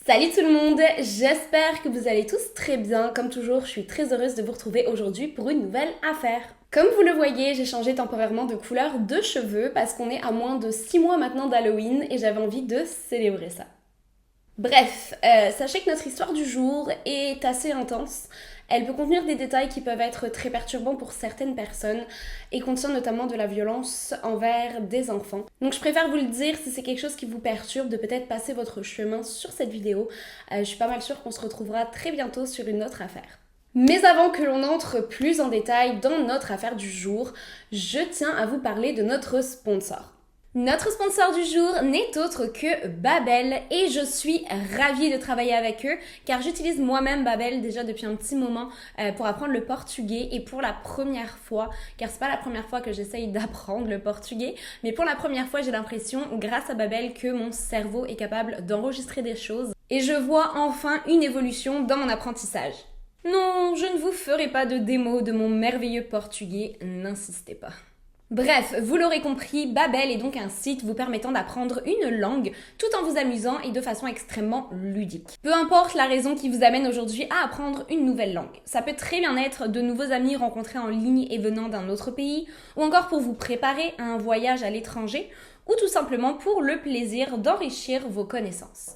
Salut tout le monde, j'espère que vous allez tous très bien. Comme toujours, je suis très heureuse de vous retrouver aujourd'hui pour une nouvelle affaire. Comme vous le voyez, j'ai changé temporairement de couleur de cheveux parce qu'on est à moins de 6 mois maintenant d'Halloween et j'avais envie de célébrer ça. Bref, sachez que notre histoire du jour est assez intense. Elle peut contenir des détails qui peuvent être très perturbants pour certaines personnes et contient notamment de la violence envers des enfants. Donc je préfère vous le dire, si c'est quelque chose qui vous perturbe, de peut-être passer votre chemin sur cette vidéo. Je suis pas mal sûre qu'on se retrouvera très bientôt sur une autre affaire. Mais avant que l'on entre plus en détail dans notre affaire du jour, je tiens à vous parler de notre sponsor. Notre sponsor du jour n'est autre que Babbel et je suis ravie de travailler avec eux car j'utilise moi-même Babbel déjà depuis un petit moment pour apprendre le portugais et pour la première fois, car c'est pas la première fois que j'essaye d'apprendre le portugais, mais pour la première fois j'ai l'impression grâce à Babbel que mon cerveau est capable d'enregistrer des choses et je vois enfin une évolution dans mon apprentissage. Non, je ne vous ferai pas de démo de mon merveilleux portugais, n'insistez pas. Bref, vous l'aurez compris, Babbel est donc un site vous permettant d'apprendre une langue tout en vous amusant et de façon extrêmement ludique. Peu importe la raison qui vous amène aujourd'hui à apprendre une nouvelle langue. Ça peut très bien être de nouveaux amis rencontrés en ligne et venant d'un autre pays, ou encore pour vous préparer à un voyage à l'étranger, ou tout simplement pour le plaisir d'enrichir vos connaissances.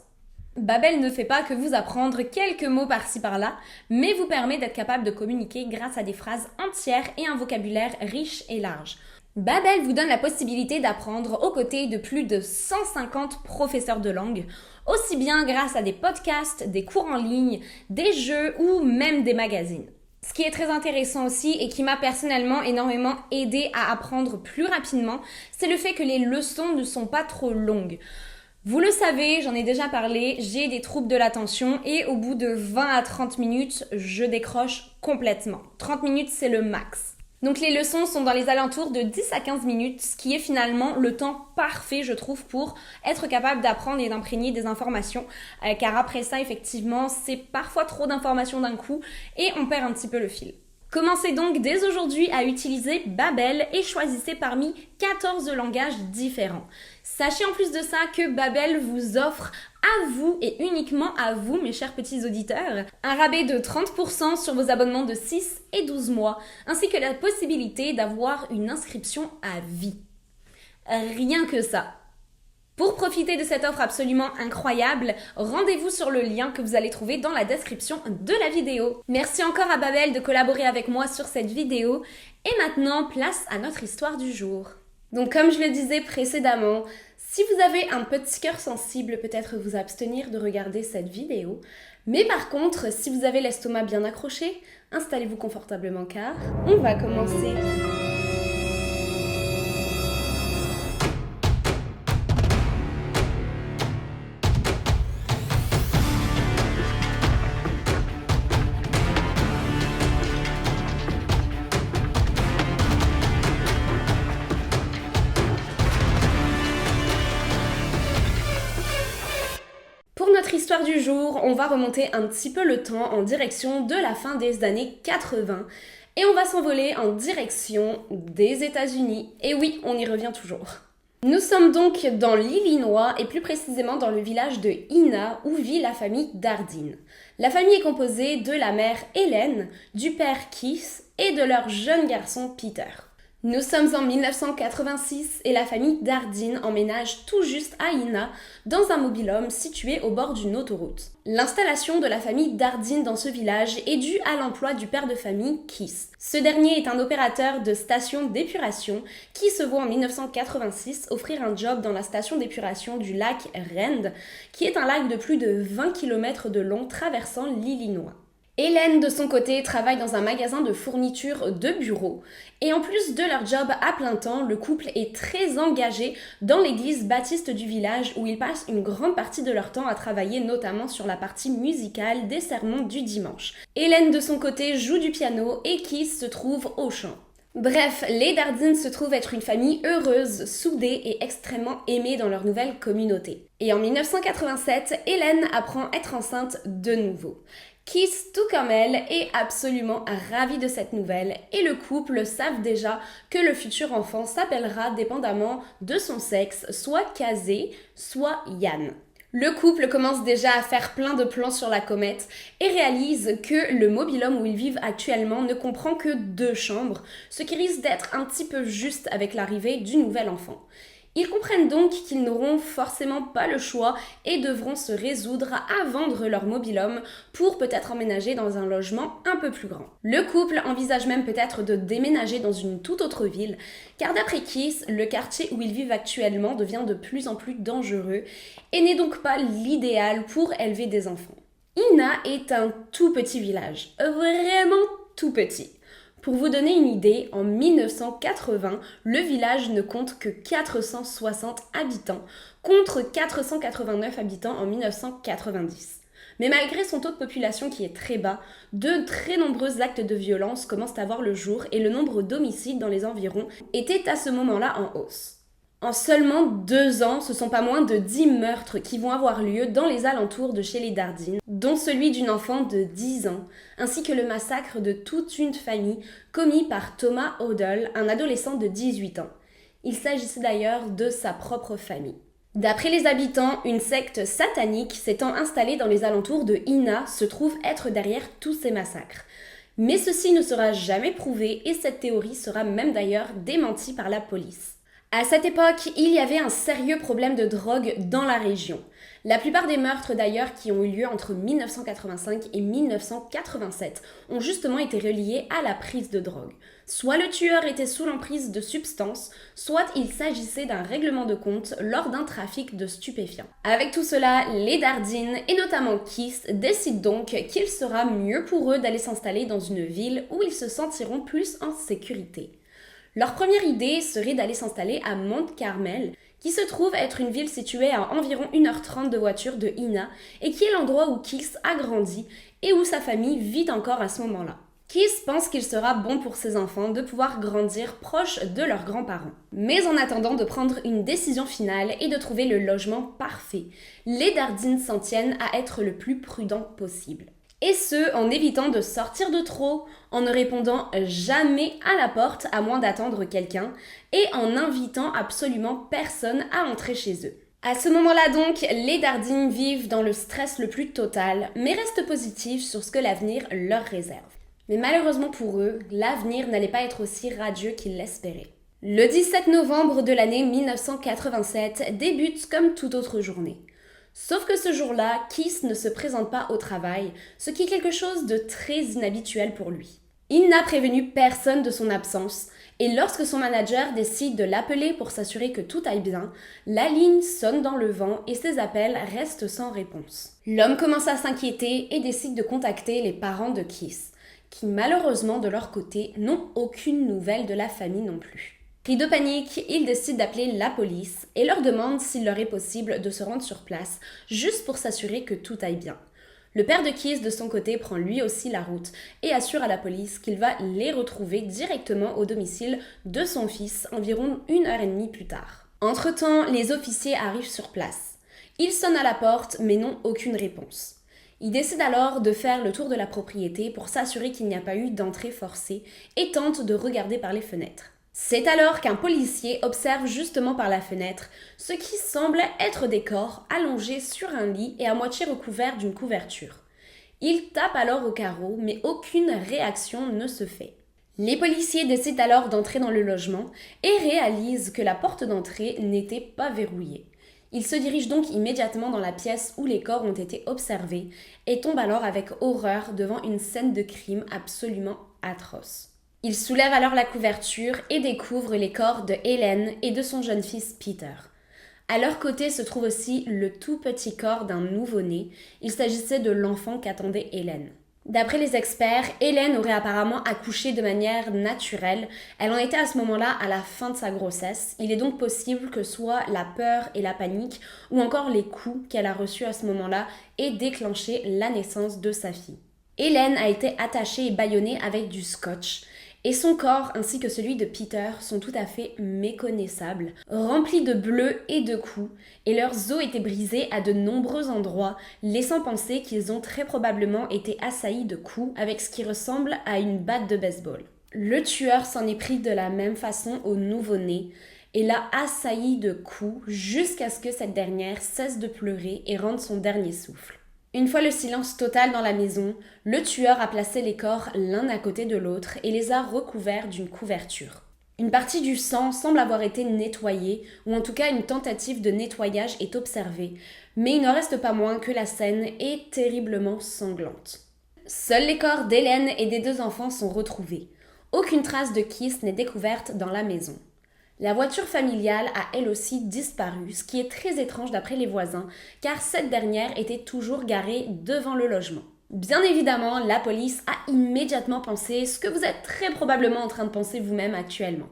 Babbel ne fait pas que vous apprendre quelques mots par-ci par-là, mais vous permet d'être capable de communiquer grâce à des phrases entières et un vocabulaire riche et large. Babbel vous donne la possibilité d'apprendre aux côtés de plus de 150 professeurs de langue, aussi bien grâce à des podcasts, des cours en ligne, des jeux ou même des magazines. Ce qui est très intéressant aussi et qui m'a personnellement énormément aidé à apprendre plus rapidement, c'est le fait que les leçons ne sont pas trop longues. Vous le savez, j'en ai déjà parlé, j'ai des troubles de l'attention et au bout de 20 à 30 minutes, je décroche complètement. 30 minutes, c'est le max. Donc les leçons sont dans les alentours de 10 à 15 minutes, ce qui est finalement le temps parfait, je trouve, pour être capable d'apprendre et d'imprégner des informations. Car après ça, effectivement, c'est parfois trop d'informations d'un coup et on perd un petit peu le fil. Commencez donc dès aujourd'hui à utiliser Babbel et choisissez parmi 14 langages différents. Sachez en plus de ça que Babbel vous offre à vous et uniquement à vous, mes chers petits auditeurs, un rabais de 30% sur vos abonnements de 6 et 12 mois, ainsi que la possibilité d'avoir une inscription à vie. Rien que ça. Pour profiter de cette offre absolument incroyable, rendez-vous sur le lien que vous allez trouver dans la description de la vidéo. Merci encore à Babbel de collaborer avec moi sur cette vidéo. Et maintenant, place à notre histoire du jour. Donc comme je le disais précédemment, si vous avez un petit cœur sensible, peut-être vous abstenir de regarder cette vidéo. Mais par contre, si vous avez l'estomac bien accroché, installez-vous confortablement car on va commencer. Pour notre histoire du jour, on va remonter un petit peu le temps en direction de la fin des années 80 et on va s'envoler en direction des États-Unis. Et oui, on y revient toujours. Nous sommes donc dans l'Illinois et plus précisément dans le village de Ina où vit la famille Dardine. La famille est composée de la mère Hélène, du père Keith et de leur jeune garçon Peter. Nous sommes en 1986 et la famille Dardine emménage tout juste à Ina dans un mobil-home situé au bord d'une autoroute. L'installation de la famille Dardine dans ce village est due à l'emploi du père de famille Keith. Ce dernier est un opérateur de station d'épuration qui se voit en 1986 offrir un job dans la station d'épuration du lac Rand, qui est un lac de plus de 20 km de long traversant l'Illinois. Hélène, de son côté, travaille dans un magasin de fournitures de bureau. Et en plus de leur job à plein temps, le couple est très engagé dans l'église baptiste du village où ils passent une grande partie de leur temps à travailler notamment sur la partie musicale des sermons du dimanche. Hélène, de son côté, joue du piano et Keith se trouve au chant. Bref, les Dardine se trouvent être une famille heureuse, soudée et extrêmement aimée dans leur nouvelle communauté. Et en 1987, Hélène apprend être enceinte de nouveau. Keith, tout comme elle, est absolument ravi de cette nouvelle et le couple savent déjà que le futur enfant s'appellera dépendamment de son sexe, soit Kazé, soit Yann. Le couple commence déjà à faire plein de plans sur la comète et réalise que le mobil-home où ils vivent actuellement ne comprend que 2 chambres, ce qui risque d'être un petit peu juste avec l'arrivée du nouvel enfant. Ils comprennent donc qu'ils n'auront forcément pas le choix et devront se résoudre à vendre leur mobil-home pour peut-être emménager dans un logement un peu plus grand. Le couple envisage même peut-être de déménager dans une toute autre ville, car d'après Kiss, le quartier où ils vivent actuellement devient de plus en plus dangereux et n'est donc pas l'idéal pour élever des enfants. Ina est un tout petit village, vraiment tout petit. Pour vous donner une idée, en 1980, le village ne compte que 460 habitants, contre 489 habitants en 1990. Mais malgré son taux de population qui est très bas, de très nombreux actes de violence commencent à voir le jour et le nombre d'homicides dans les environs était à ce moment-là en hausse. En seulement 2 ans, ce sont pas moins de 10 meurtres qui vont avoir lieu dans les alentours de chez les Dardine, dont celui d'une enfant de 10 ans, ainsi que le massacre de toute une famille commis par Thomas Odell, un adolescent de 18 ans. Il s'agissait d'ailleurs de sa propre famille. D'après les habitants, une secte satanique s'étant installée dans les alentours de Ina se trouve être derrière tous ces massacres. Mais ceci ne sera jamais prouvé et cette théorie sera même d'ailleurs démentie par la police. À cette époque, il y avait un sérieux problème de drogue dans la région. La plupart des meurtres d'ailleurs qui ont eu lieu entre 1985 et 1987 ont justement été reliés à la prise de drogue. Soit le tueur était sous l'emprise de substances, soit il s'agissait d'un règlement de compte lors d'un trafic de stupéfiants. Avec tout cela, les Dardine, et notamment Kiss, décident donc qu'il sera mieux pour eux d'aller s'installer dans une ville où ils se sentiront plus en sécurité. Leur première idée serait d'aller s'installer à Mount Carmel, qui se trouve être une ville située à environ 1h30 de voiture de Ina et qui est l'endroit où Kiss a grandi et où sa famille vit encore à ce moment-là. Kiss pense qu'il sera bon pour ses enfants de pouvoir grandir proche de leurs grands-parents. Mais en attendant de prendre une décision finale et de trouver le logement parfait, les Dardine s'en tiennent à être le plus prudent possible. Et ce, en évitant de sortir de trop, en ne répondant jamais à la porte à moins d'attendre quelqu'un, et en invitant absolument personne à entrer chez eux. À ce moment-là donc, les Dardine vivent dans le stress le plus total, mais restent positifs sur ce que l'avenir leur réserve. Mais malheureusement pour eux, l'avenir n'allait pas être aussi radieux qu'ils l'espéraient. Le 17 novembre de l'année 1987 débute comme toute autre journée. Sauf que ce jour-là, Kiss ne se présente pas au travail, ce qui est quelque chose de très inhabituel pour lui. Il n'a prévenu personne de son absence, et lorsque son manager décide de l'appeler pour s'assurer que tout aille bien, la ligne sonne dans le vent et ses appels restent sans réponse. L'homme commence à s'inquiéter et décide de contacter les parents de Kiss, qui malheureusement de leur côté n'ont aucune nouvelle de la famille non plus. Pris de panique, ils décident d'appeler la police et leur demandent s'il leur est possible de se rendre sur place, juste pour s'assurer que tout aille bien. Le père de Kiss, de son côté, prend lui aussi la route et assure à la police qu'il va les retrouver directement au domicile de son fils environ 1h30 plus tard. Entre-temps, les officiers arrivent sur place. Ils sonnent à la porte mais n'ont aucune réponse. Ils décident alors de faire le tour de la propriété pour s'assurer qu'il n'y a pas eu d'entrée forcée et tentent de regarder par les fenêtres. C'est alors qu'un policier observe justement par la fenêtre ce qui semble être des corps allongés sur un lit et à moitié recouverts d'une couverture. Il tape alors au carreau, mais aucune réaction ne se fait. Les policiers décident alors d'entrer dans le logement et réalisent que la porte d'entrée n'était pas verrouillée. Ils se dirigent donc immédiatement dans la pièce où les corps ont été observés et tombent alors avec horreur devant une scène de crime absolument atroce. Ils soulèvent alors la couverture et découvrent les corps de Helen et de son jeune fils Peter. À leur côté se trouve aussi le tout petit corps d'un nouveau-né. Il s'agissait de l'enfant qu'attendait Helen. D'après les experts, Helen aurait apparemment accouché de manière naturelle. Elle en était à ce moment-là à la fin de sa grossesse. Il est donc possible que soit la peur et la panique ou encore les coups qu'elle a reçus à ce moment-là aient déclenché la naissance de sa fille. Helen a été attachée et bâillonnée avec du scotch. Et son corps ainsi que celui de Peter sont tout à fait méconnaissables, remplis de bleus et de coups, et leurs os étaient brisés à de nombreux endroits, laissant penser qu'ils ont très probablement été assaillis de coups avec ce qui ressemble à une batte de baseball. Le tueur s'en est pris de la même façon au nouveau-né, et l'a assaillie de coups jusqu'à ce que cette dernière cesse de pleurer et rende son dernier souffle. Une fois le silence total dans la maison, le tueur a placé les corps l'un à côté de l'autre et les a recouverts d'une couverture. Une partie du sang semble avoir été nettoyée, ou en tout cas une tentative de nettoyage est observée, mais il n'en reste pas moins que la scène est terriblement sanglante. Seuls les corps d'Hélène et des 2 enfants sont retrouvés. Aucune trace de Keith n'est découverte dans la maison. La voiture familiale a elle aussi disparu, ce qui est très étrange d'après les voisins, car cette dernière était toujours garée devant le logement. Bien évidemment, la police a immédiatement pensé ce que vous êtes très probablement en train de penser vous-même actuellement.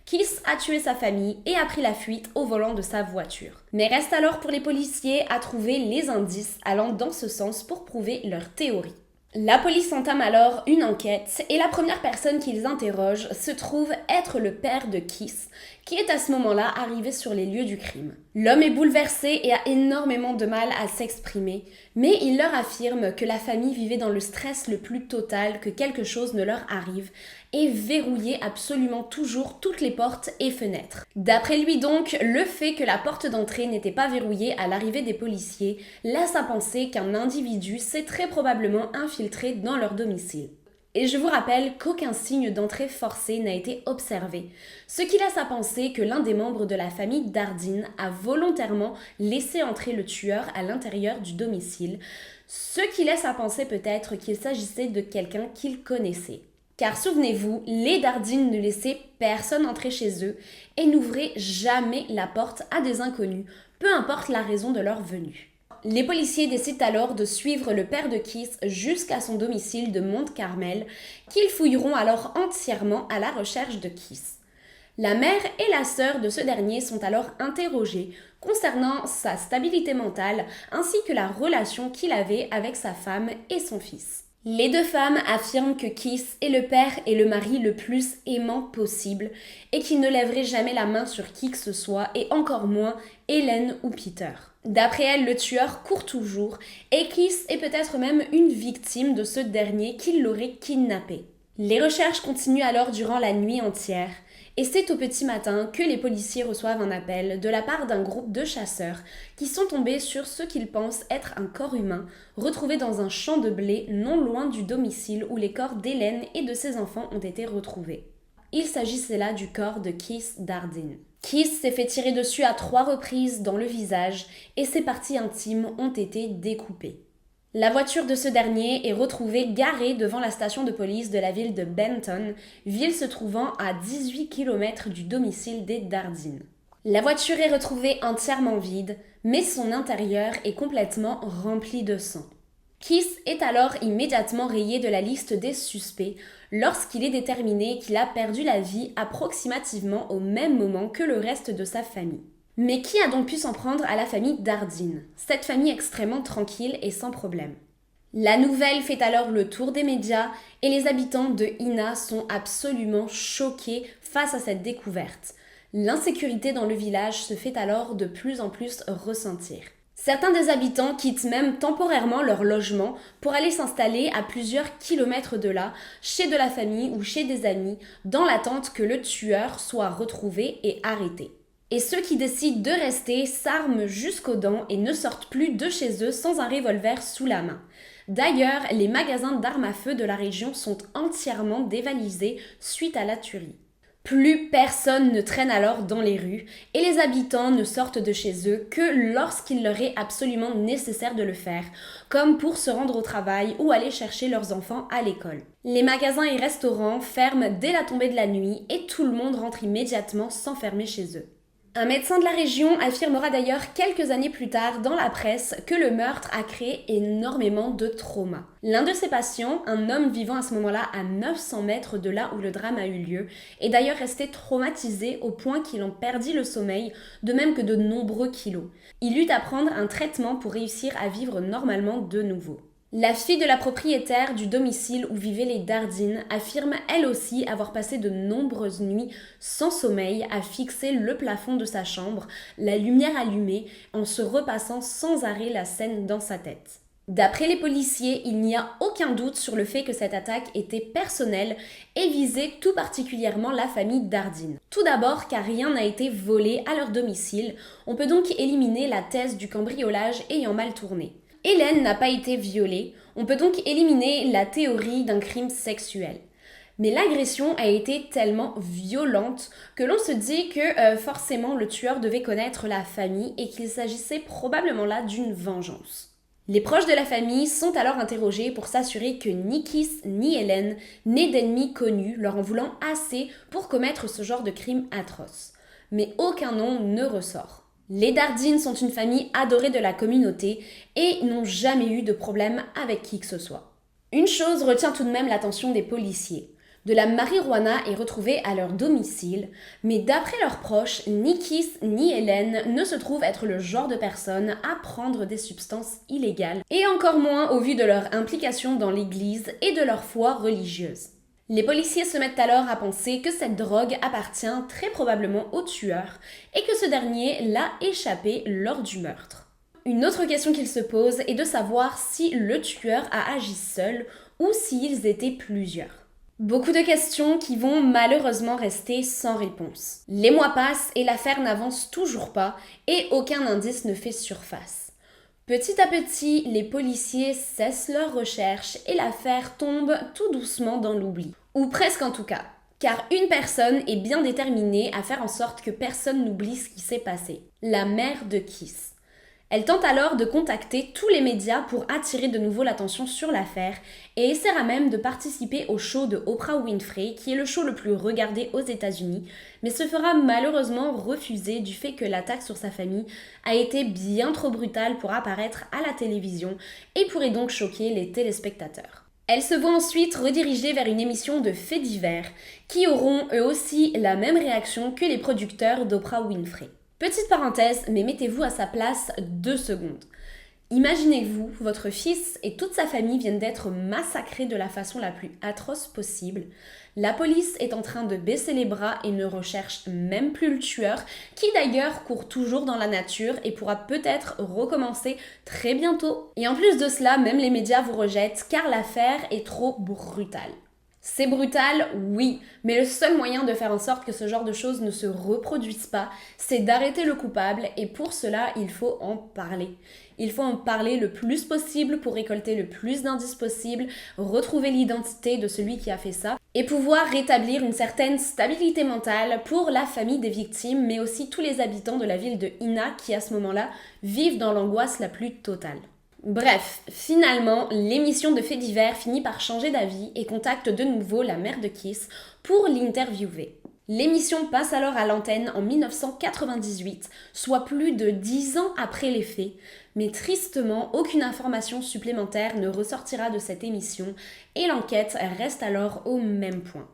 Keith a tué sa famille et a pris la fuite au volant de sa voiture. Mais reste alors pour les policiers à trouver les indices allant dans ce sens pour prouver leur théorie. La police entame alors une enquête et la première personne qu'ils interrogent se trouve être le père de Keith, qui est à ce moment-là arrivé sur les lieux du crime. L'homme est bouleversé et a énormément de mal à s'exprimer, mais il leur affirme que la famille vivait dans le stress le plus total, que quelque chose ne leur arrive, et verrouillait absolument toujours toutes les portes et fenêtres. D'après lui donc, le fait que la porte d'entrée n'était pas verrouillée à l'arrivée des policiers laisse à penser qu'un individu s'est très probablement infiltré dans leur domicile. Et je vous rappelle qu'aucun signe d'entrée forcée n'a été observé, ce qui laisse à penser que l'un des membres de la famille Dardine a volontairement laissé entrer le tueur à l'intérieur du domicile, ce qui laisse à penser peut-être qu'il s'agissait de quelqu'un qu'il connaissait. Car souvenez-vous, les Dardine ne laissaient personne entrer chez eux et n'ouvraient jamais la porte à des inconnus, peu importe la raison de leur venue. Les policiers décident alors de suivre le père de Keith jusqu'à son domicile de Mont-Carmel, qu'ils fouilleront alors entièrement à la recherche de Keith. La mère et la sœur de ce dernier sont alors interrogées concernant sa stabilité mentale ainsi que la relation qu'il avait avec sa femme et son fils. Les 2 femmes affirment que Keith est le père et le mari le plus aimant possible et qu'il ne lèverait jamais la main sur qui que ce soit et encore moins Hélène ou Peter. D'après elles, le tueur court toujours et Keith est peut-être même une victime de ce dernier qui l'aurait kidnappé. Les recherches continuent alors durant la nuit entière et c'est au petit matin que les policiers reçoivent un appel de la part d'un groupe de chasseurs qui sont tombés sur ce qu'ils pensent être un corps humain retrouvé dans un champ de blé non loin du domicile où les corps d'Hélène et de ses enfants ont été retrouvés. Il s'agissait là du corps de Keith Dardine. Keith s'est fait tirer dessus à 3 reprises dans le visage et ses parties intimes ont été découpées. La voiture de ce dernier est retrouvée garée devant la station de police de la ville de Benton, ville se trouvant à 18 km du domicile des Dardine. La voiture est retrouvée entièrement vide, mais son intérieur est complètement rempli de sang. Keith est alors immédiatement rayé de la liste des suspects lorsqu'il est déterminé qu'il a perdu la vie approximativement au même moment que le reste de sa famille. Mais qui a donc pu s'en prendre à la famille Dardine, cette famille extrêmement tranquille et sans problème? La nouvelle fait alors le tour des médias et les habitants de Ina sont absolument choqués face à cette découverte. L'insécurité dans le village se fait alors de plus en plus ressentir. Certains des habitants quittent même temporairement leur logement pour aller s'installer à plusieurs kilomètres de là, chez de la famille ou chez des amis, dans l'attente que le tueur soit retrouvé et arrêté. Et ceux qui décident de rester s'arment jusqu'aux dents et ne sortent plus de chez eux sans un revolver sous la main. D'ailleurs, les magasins d'armes à feu de la région sont entièrement dévalisés suite à la tuerie. Plus personne ne traîne alors dans les rues et les habitants ne sortent de chez eux que lorsqu'il leur est absolument nécessaire de le faire, comme pour se rendre au travail ou aller chercher leurs enfants à l'école. Les magasins et restaurants ferment dès la tombée de la nuit et tout le monde rentre immédiatement s'enfermer chez eux. Un médecin de la région affirmera d'ailleurs quelques années plus tard dans la presse que le meurtre a créé énormément de traumas. L'un de ses patients, un homme vivant à ce moment-là à 900 mètres de là où le drame a eu lieu, est d'ailleurs resté traumatisé au point qu'il en perdit le sommeil, de même que de nombreux kilos. Il eut à prendre un traitement pour réussir à vivre normalement de nouveau. La fille de la propriétaire du domicile où vivaient les Dardine affirme elle aussi avoir passé de nombreuses nuits sans sommeil à fixer le plafond de sa chambre, la lumière allumée, en se repassant sans arrêt la scène dans sa tête. D'après les policiers, il n'y a aucun doute sur le fait que cette attaque était personnelle et visait tout particulièrement la famille Dardine. Tout d'abord car rien n'a été volé à leur domicile, on peut donc éliminer la thèse du cambriolage ayant mal tourné. Hélène n'a pas été violée, on peut donc éliminer la théorie d'un crime sexuel. Mais l'agression a été tellement violente que l'on se dit que forcément le tueur devait connaître la famille et qu'il s'agissait probablement là d'une vengeance. Les proches de la famille sont alors interrogés pour s'assurer que ni Keith ni Hélène n'aient d'ennemis connus leur en voulant assez pour commettre ce genre de crime atroce. Mais aucun nom ne ressort. Les Dardine sont une famille adorée de la communauté et n'ont jamais eu de problème avec qui que ce soit. Une chose retient tout de même l'attention des policiers. De la marijuana est retrouvée à leur domicile, mais d'après leurs proches, ni Keith ni Hélène ne se trouvent être le genre de personnes à prendre des substances illégales, et encore moins au vu de leur implication dans l'église et de leur foi religieuse. Les policiers se mettent alors à penser que cette drogue appartient très probablement au tueur, et que ce dernier l'a échappé lors du meurtre. Une autre question qu'ils se posent est de savoir si le tueur a agi seul ou s'ils étaient plusieurs. Beaucoup de questions qui vont malheureusement rester sans réponse. Les mois passent et l'affaire n'avance toujours pas et aucun indice ne fait surface. Petit à petit, les policiers cessent leurs recherches et l'affaire tombe tout doucement dans l'oubli. Ou presque en tout cas, car une personne est bien déterminée à faire en sorte que personne n'oublie ce qui s'est passé. La mère de Keith. Elle tente alors de contacter tous les médias pour attirer de nouveau l'attention sur l'affaire et essaiera même de participer au show de Oprah Winfrey, qui est le show le plus regardé aux États-Unis, mais se fera malheureusement refuser du fait que l'attaque sur sa famille a été bien trop brutale pour apparaître à la télévision et pourrait donc choquer les téléspectateurs. Elle se voit ensuite redirigée vers une émission de faits divers, qui auront eux aussi la même réaction que les producteurs d'Oprah Winfrey. Petite parenthèse, mais mettez-vous à sa place 2 secondes. Imaginez-vous, votre fils et toute sa famille viennent d'être massacrés de la façon la plus atroce possible. La police est en train de baisser les bras et ne recherche même plus le tueur, qui d'ailleurs court toujours dans la nature et pourra peut-être recommencer très bientôt. Et en plus de cela, même les médias vous rejettent car l'affaire est trop brutale. C'est brutal, oui, mais le seul moyen de faire en sorte que ce genre de choses ne se reproduisent pas, c'est d'arrêter le coupable et pour cela, il faut en parler. Il faut en parler le plus possible pour récolter le plus d'indices possible, retrouver l'identité de celui qui a fait ça et pouvoir rétablir une certaine stabilité mentale pour la famille des victimes, mais aussi tous les habitants de la ville de Ina qui à ce moment-là vivent dans l'angoisse la plus totale. Bref, finalement, l'émission de faits divers finit par changer d'avis et contacte de nouveau la mère de Keith pour l'interviewer. L'émission passe alors à l'antenne en 1998, soit plus de 10 ans après les faits, mais tristement, aucune information supplémentaire ne ressortira de cette émission et l'enquête reste alors au même point.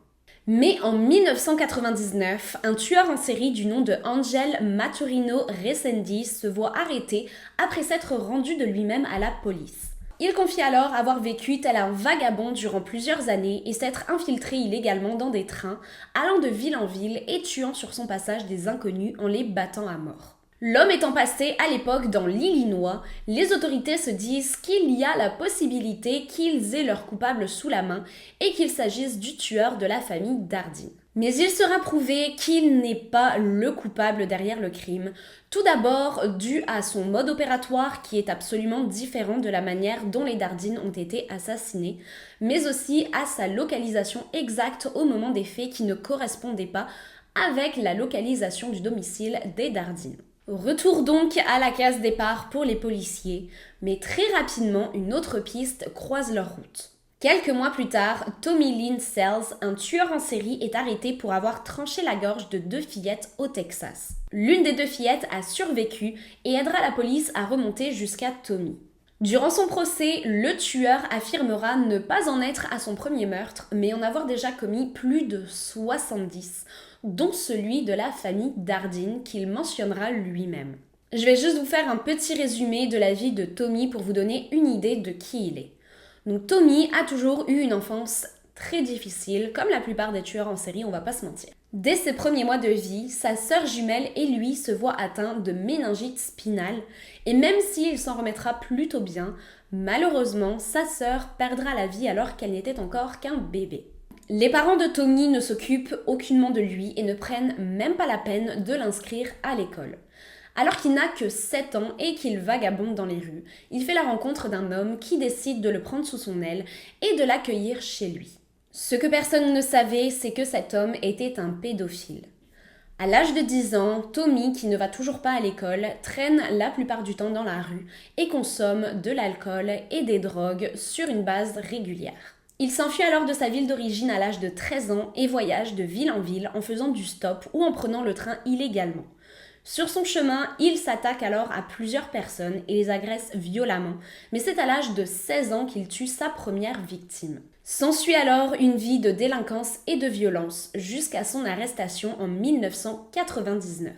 Mais en 1999, un tueur en série du nom de Angel Maturino Resendiz se voit arrêté après s'être rendu de lui-même à la police. Il confie alors avoir vécu tel un vagabond durant plusieurs années et s'être infiltré illégalement dans des trains, allant de ville en ville et tuant sur son passage des inconnus en les battant à mort. L'homme étant passé à l'époque dans l'Illinois, les autorités se disent qu'il y a la possibilité qu'ils aient leur coupable sous la main et qu'il s'agisse du tueur de la famille Dardine. Mais il sera prouvé qu'il n'est pas le coupable derrière le crime, tout d'abord dû à son mode opératoire qui est absolument différent de la manière dont les Dardine ont été assassinés, mais aussi à sa localisation exacte au moment des faits qui ne correspondait pas avec la localisation du domicile des Dardine. Retour donc à la case départ pour les policiers, mais très rapidement une autre piste croise leur route. Quelques mois plus tard, Tommy Lynn Sells, un tueur en série, est arrêté pour avoir tranché la gorge de 2 fillettes au Texas. L'une des 2 fillettes a survécu et aidera la police à remonter jusqu'à Tommy. Durant son procès, le tueur affirmera ne pas en être à son premier meurtre, mais en avoir déjà commis plus de 70, dont celui de la famille Dardine qu'il mentionnera lui-même. Je vais juste vous faire un petit résumé de la vie de Tommy pour vous donner une idée de qui il est. Donc Tommy a toujours eu une enfance très difficile, comme la plupart des tueurs en série, on va pas se mentir. Dès ses premiers mois de vie, sa sœur jumelle et lui se voient atteints de méningite spinale, et même s'il s'en remettra plutôt bien, Malheureusement, sa sœur perdra la vie alors qu'elle n'était encore qu'un bébé. Les parents de Tommy ne s'occupent aucunement de lui et ne prennent même pas la peine de l'inscrire à l'école. Alors qu'il n'a que 7 ans et qu'il vagabonde dans les rues, il fait la rencontre d'un homme qui décide de le prendre sous son aile et de l'accueillir chez lui. Ce que personne ne savait, c'est que cet homme était un pédophile. À l'âge de 10 ans, Tommy, qui ne va toujours pas à l'école, traîne la plupart du temps dans la rue et consomme de l'alcool et des drogues sur une base régulière. Il s'enfuit alors de sa ville d'origine à l'âge de 13 ans et voyage de ville en ville en faisant du stop ou en prenant le train illégalement. Sur son chemin, il s'attaque alors à plusieurs personnes et les agresse violemment, mais c'est à l'âge de 16 ans qu'il tue sa première victime. S'ensuit alors une vie de délinquance et de violence jusqu'à son arrestation en 1999.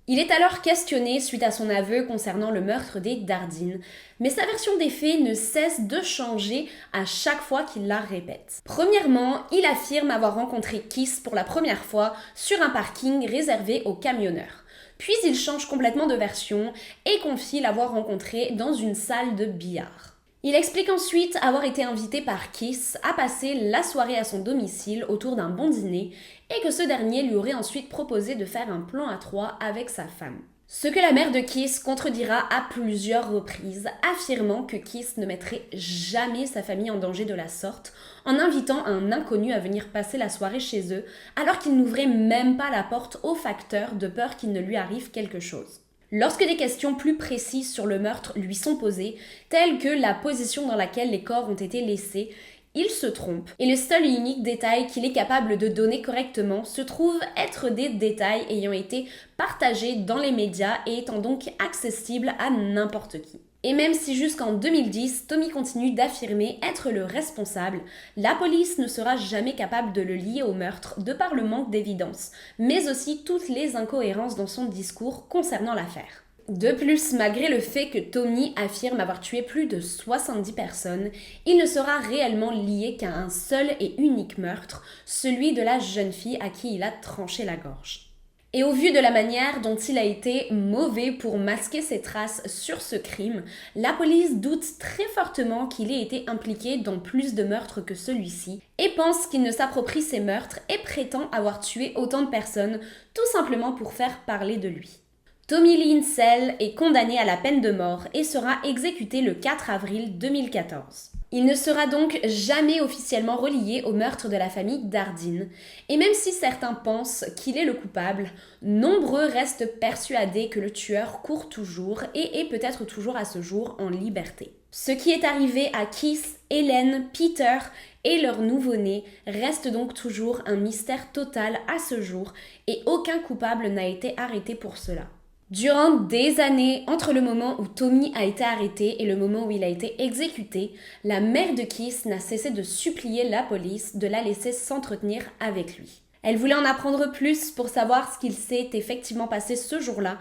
Il est alors questionné suite à son aveu concernant le meurtre des Dardine, mais sa version des faits ne cesse de changer à chaque fois qu'il la répète. Premièrement, il affirme avoir rencontré Kiss pour la première fois sur un parking réservé aux camionneurs. Puis il change complètement de version et confie l'avoir rencontré dans une salle de billard. Il explique ensuite avoir été invité par Kiss à passer la soirée à son domicile autour d'un bon dîner et que ce dernier lui aurait ensuite proposé de faire un plan à 3 avec sa femme. Ce que la mère de Kiss contredira à plusieurs reprises, affirmant que Kiss ne mettrait jamais sa famille en danger de la sorte en invitant un inconnu à venir passer la soirée chez eux alors qu'il n'ouvrait même pas la porte au facteur de peur qu'il ne lui arrive quelque chose. Lorsque des questions plus précises sur le meurtre lui sont posées, telles que la position dans laquelle les corps ont été laissés, il se trompe, et le seul et unique détail qu'il est capable de donner correctement se trouve être des détails ayant été partagés dans les médias et étant donc accessibles à n'importe qui. Et même si jusqu'en 2010, Tommy continue d'affirmer être le responsable, la police ne sera jamais capable de le lier au meurtre de par le manque d'évidence, mais aussi toutes les incohérences dans son discours concernant l'affaire. De plus, malgré le fait que Tommy affirme avoir tué plus de 70 personnes, il ne sera réellement lié qu'à un seul et unique meurtre, celui de la jeune fille à qui il a tranché la gorge. Et au vu de la manière dont il a été mauvais pour masquer ses traces sur ce crime, la police doute très fortement qu'il ait été impliqué dans plus de meurtres que celui-ci et pense qu'il ne s'approprie ces meurtres et prétend avoir tué autant de personnes tout simplement pour faire parler de lui. Tommy Lee Insel est condamné à la peine de mort et sera exécuté le 4 avril 2014. Il ne sera donc jamais officiellement relié au meurtre de la famille Dardine, et même si certains pensent qu'il est le coupable, nombreux restent persuadés que le tueur court toujours et est peut-être toujours à ce jour en liberté. Ce qui est arrivé à Keith, Helen, Peter et leur nouveau-né reste donc toujours un mystère total à ce jour et aucun coupable n'a été arrêté pour cela. Durant des années, entre le moment où Tommy a été arrêté et le moment où il a été exécuté, la mère de Keith n'a cessé de supplier la police de la laisser s'entretenir avec lui. Elle voulait en apprendre plus pour savoir ce qu'il s'est effectivement passé ce jour-là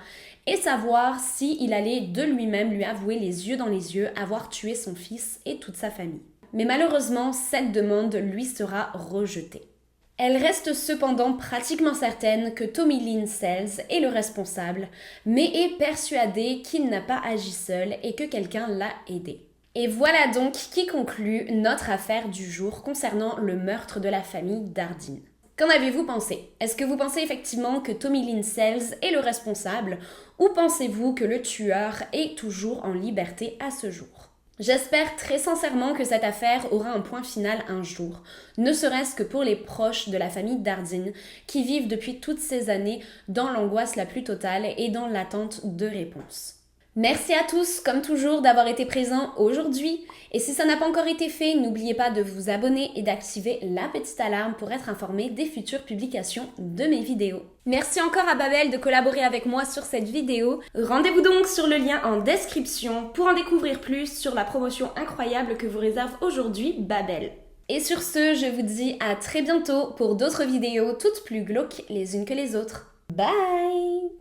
et savoir s'il allait de lui-même lui avouer les yeux dans les yeux avoir tué son fils et toute sa famille. Mais malheureusement, cette demande lui sera rejetée. Elle reste cependant pratiquement certaine que Tommy Lee Insel est le responsable, mais est persuadée qu'il n'a pas agi seul et que quelqu'un l'a aidé. Et voilà donc qui conclut notre affaire du jour concernant le meurtre de la famille Dardine. Qu'en avez-vous pensé? Est-ce que vous pensez effectivement que Tommy Lee Insel est le responsable ou pensez-vous que le tueur est toujours en liberté à ce jour? J'espère très sincèrement que cette affaire aura un point final un jour, ne serait-ce que pour les proches de la famille Dardine qui vivent depuis toutes ces années dans l'angoisse la plus totale et dans l'attente de réponses. Merci à tous, comme toujours, d'avoir été présents aujourd'hui. Et si ça n'a pas encore été fait, n'oubliez pas de vous abonner et d'activer la petite alarme pour être informé des futures publications de mes vidéos. Merci encore à Babel de collaborer avec moi sur cette vidéo. Rendez-vous donc sur le lien en description pour en découvrir plus sur la promotion incroyable que vous réserve aujourd'hui Babel. Et sur ce, je vous dis à très bientôt pour d'autres vidéos toutes plus glauques les unes que les autres. Bye!